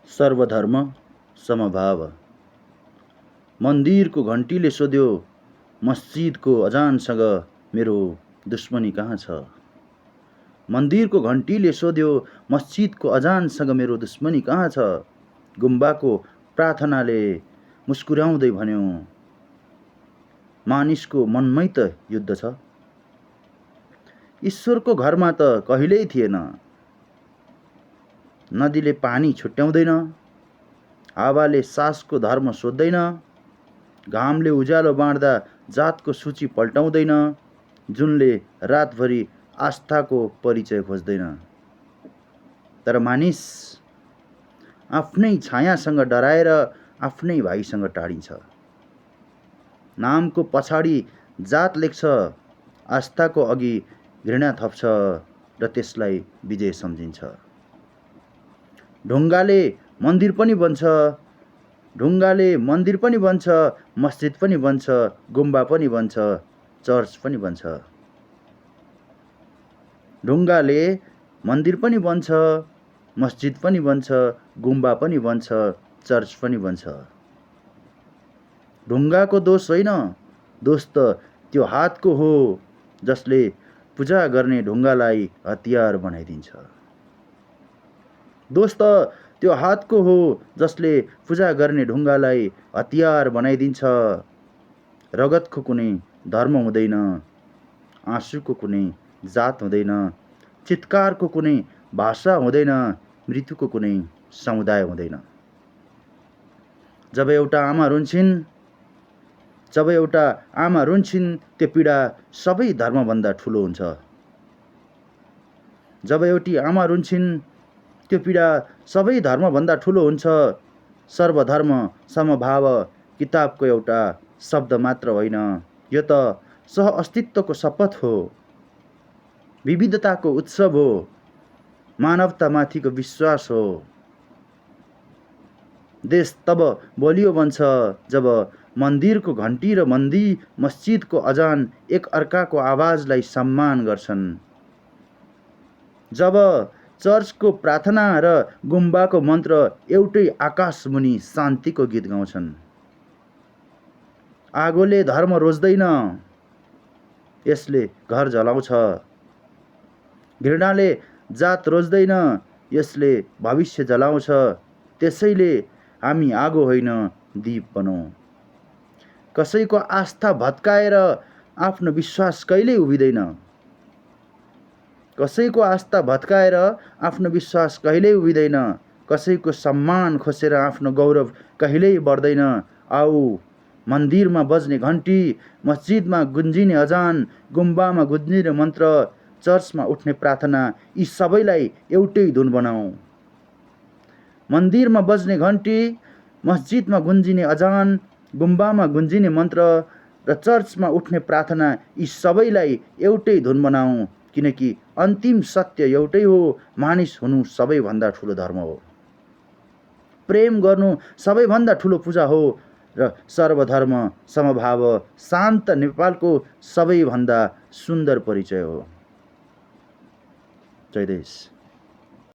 सर्वधर्म समभाव। मन्दिरको घन्टीले सोध्यो मस्जिदको अजानसँग मेरो दुश्मनी कहाँ छ। मन्दिरको घन्टीले सोध्यो मस्जिदको अजानसँग मेरो दुश्मनी कहाँ छ। गुम्बाको प्रार्थनाले मुस्कुराउँदै भन्यो मानिसको मनमै त युद्ध छ। ईश्वरको घरमा त कहिल्यै थिएन। नदीले पानी छुट्याउँदैन, हावाले सासको धर्म सोध्दैन, घामले उज्यालो बाँड्दा जातको सूची पल्टाउँदैन, जुनले रातभरि आस्थाको परिचय खोज्दैन। तर मानिस आफ्नै छायासँग डराएर आफ्नै भाइसँग टाढिन्छ। नामको पछाडि जात लेख्छ, आस्थाको अघि घृणा थप्छ र त्यसलाई विजय सम्झिन्छ। ढुङ्गाले मन्दिर पनि बन्छ, ढुङ्गाले मन्दिर पनि बन्छ, मस्जिद पनि बन्छ, गुम्बा पनि बन्छ, चर्च पनि बन्छ। ढुङ्गाले मन्दिर पनि बन्छ, मस्जिद पनि बन्छ, गुम्बा पनि बन्छ, चर्च पनि बन्छ। ढुङ्गाको दोष होइन, दोष त त्यो हातको हो जसले पूजा गर्ने ढुङ्गालाई हतियार बनाइदिन्छ। दोष त त्यो हातको हो जसले पूजा गर्ने ढुङ्गालाई हतियार बनाइदिन्छ। रगतको कुनै धर्म हुँदैन, आँसुको कुनै जात हुँदैन, चित्कारको कुनै भाषा हुँदैन, मृत्युको कुनै समुदाय हुँदैन। जब एउटा आमा रुन्छिन् त्यो पीडा सबै धर्मभन्दा ठुलो हुन्छ। जब एउटी आमा रुन्छिन् त्यो पीडा सबै धर्मभन्दा ठुलो हुन्छ। सर्वधर्म समभाव किताबको एउटा शब्द मात्र होइन, यो त सहअस्तित्वको शपथ हो, विविधताको उत्सव हो, मानवतामाथिको विश्वास हो। देश तब बलियो बन्छ जब मन्दिरको घन्टी र मस्जिदको अजान एक अर्काको आवाजलाई सम्मान गर्छन्। जब चर्चको प्रार्थना र गुम्बाको मन्त्र एउटै आकाशमुनि शान्तिको गीत गाउँछन्। आगोले धर्म रोज्दैन, यसले घर जलाउँछ। घृणाले जात रोज्दैन, यसले भविष्य जलाउँछ। त्यसैले हामी आगो होइन दीप बनौँ। कसैको आस्था भत्काएर आफ्नो विश्वास कहिल्यै उभिँदैन। कसैको आस्था भत्काएर आफ्नो विश्वास कहिल्यै उभिँदैन। कसैको सम्मान खोसेर आफ्नो गौरव कहिल्यै बढ्दैन। आऊ मन्दिरमा बज्ने घन्टी, मस्जिदमा गुन्जिने अजान, गुम्बामा गुन्जिने मन्त्र, चर्चमा उठ्ने प्रार्थना, यी सबैलाई एउटै धुन बनाऊ। मन्दिरमा बज्ने घन्टी, मस्जिदमा गुन्जिने अजान, गुम्बामा गुन्जिने मन्त्र र चर्चमा उठ्ने प्रार्थना, यी सबैलाई एउटै धुन बनाऊ। किनकि अन्तिम सत्य एउटै हो, मानिस हुनु सबैभन्दा ठुलो धर्म हो। प्रेम गर्नु सबैभन्दा ठुलो पूजा हो र सर्वधर्म समभाव शान्त नेपालको सबैभन्दा सुन्दर परिचय हो। जय देश।